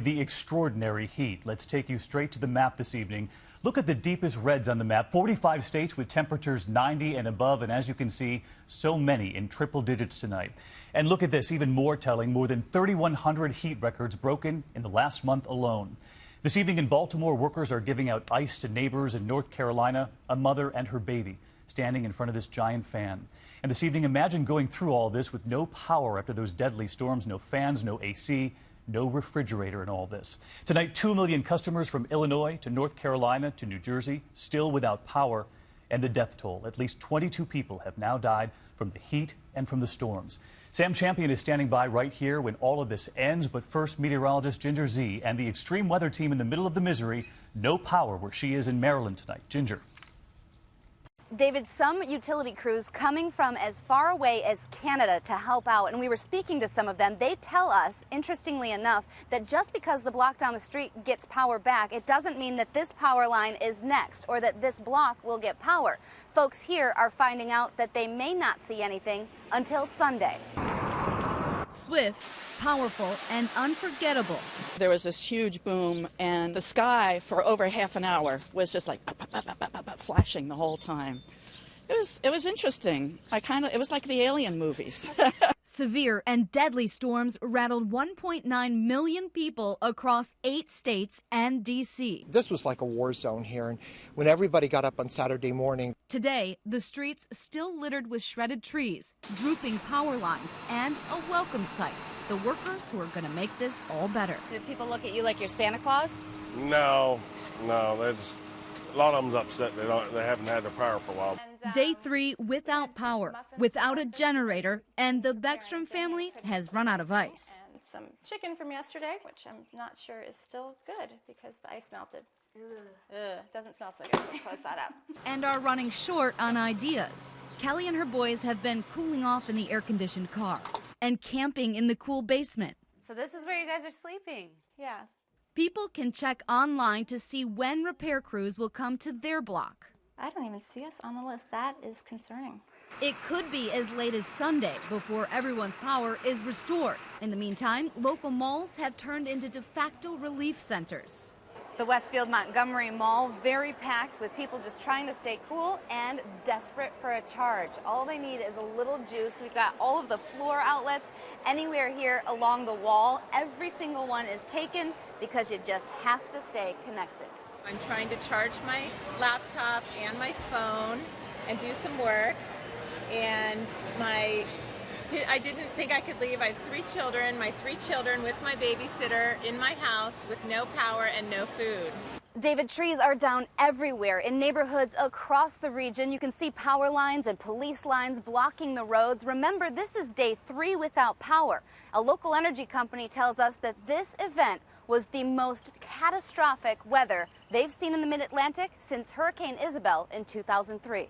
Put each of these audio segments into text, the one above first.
the extraordinary heat. Let's take you straight to the map this evening. Look at the deepest reds on the map. 45 states with temperatures 90 and above. And as you can see, so many in triple digits tonight. And look at this, even more telling, more than 3,100 heat records broken in the last month alone. This evening in Baltimore, workers are giving out ice to neighbors in North Carolina, a mother and her baby standing in front of this giant fan. And this evening, imagine going through all this with no power after those deadly storms, no fans, no AC, no refrigerator in all this. Tonight, 2 million customers from Illinois to North Carolina to New Jersey still without power. And the death toll. At least 22 people have now died from the heat and from the storms. Sam Champion is standing by right here when all of this ends. But first, meteorologist Ginger Z and the extreme weather team in the middle of the misery. No power where she is in Maryland tonight. Ginger. David, some utility crews coming from as far away as Canada to help out, and we were speaking to some of them. They tell us, interestingly enough, that just because the block down the street gets power back, it doesn't mean that this power line is next or that this block will get power. Folks here are finding out that they may not see anything until Sunday. Swift, powerful, and unforgettable. There was this huge boom, and the sky for over half an hour was just like flashing the whole time. It was interesting. It was like the Alien movies. Severe and deadly storms rattled 1.9 million people across 8 states and D.C. This was like a war zone here, and when everybody got up on Saturday morning. Today, the streets still littered with shredded trees, drooping power lines, and a welcome sight. The workers who are going to make this all better. Do people look at you like you're Santa Claus? No, a lot of them's upset. They haven't had their power for a while. Day 3 without power, without a generator, and the Beckstrom family has run out of ice. And some chicken from yesterday, which I'm not sure is still good because the ice melted. Doesn't smell so good. We'll close that up. And are running short on ideas. Kelly and her boys have been cooling off in the air-conditioned car and camping in the cool basement. So this is where you guys are sleeping? Yeah. People can check online to see when repair crews will come to their block. I don't even see us on the list. That is concerning. It could be as late as Sunday before everyone's power is restored. In the meantime, local malls have turned into de facto relief centers. The Westfield Montgomery Mall, very packed with people just trying to stay cool and desperate for a charge. All they need is a little juice. We've got all of the floor outlets anywhere here along the wall. Every single one is taken because you just have to stay connected. I'm trying to charge my laptop and my phone and do some work. And I didn't think I could leave. I have 3 children, my 3 children with my babysitter in my house with no power and no food. David, trees are down everywhere in neighborhoods across the region. You can see power lines and police lines blocking the roads. Remember, this is day 3 without power. A local energy company tells us that this event was the most catastrophic weather they've seen in the Mid-Atlantic since Hurricane Isabel in 2003.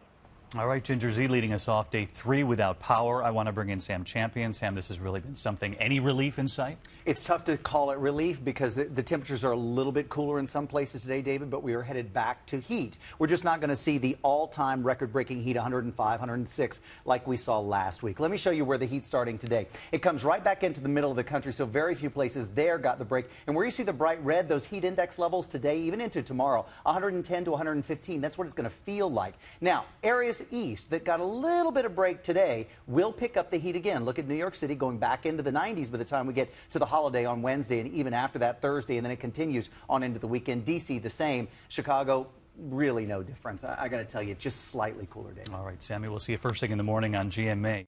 All right, Ginger Z leading us off day 3 without power. I want to bring in Sam Champion. Sam, this has really been something. Any relief in sight? It's tough to call it relief because the temperatures are a little bit cooler in some places today, David, but we are headed back to heat. We're just not going to see the all-time record-breaking heat, 105, 106, like we saw last week. Let me show you where the heat's starting today. It comes right back into the middle of the country, so very few places there got the break. And where you see the bright red, those heat index levels today, even into tomorrow, 110 to 115. That's what it's going to feel like. Now, areas east that got a little bit of break today will pick up the heat again. Look at New York City going back into the 90s by the time we get to the holiday on Wednesday, and even after that Thursday, and then it continues on into the weekend. D.C. the same. Chicago, really no difference. I got to tell you, just slightly cooler day. All right, Sammy, we'll see you first thing in the morning on GMA.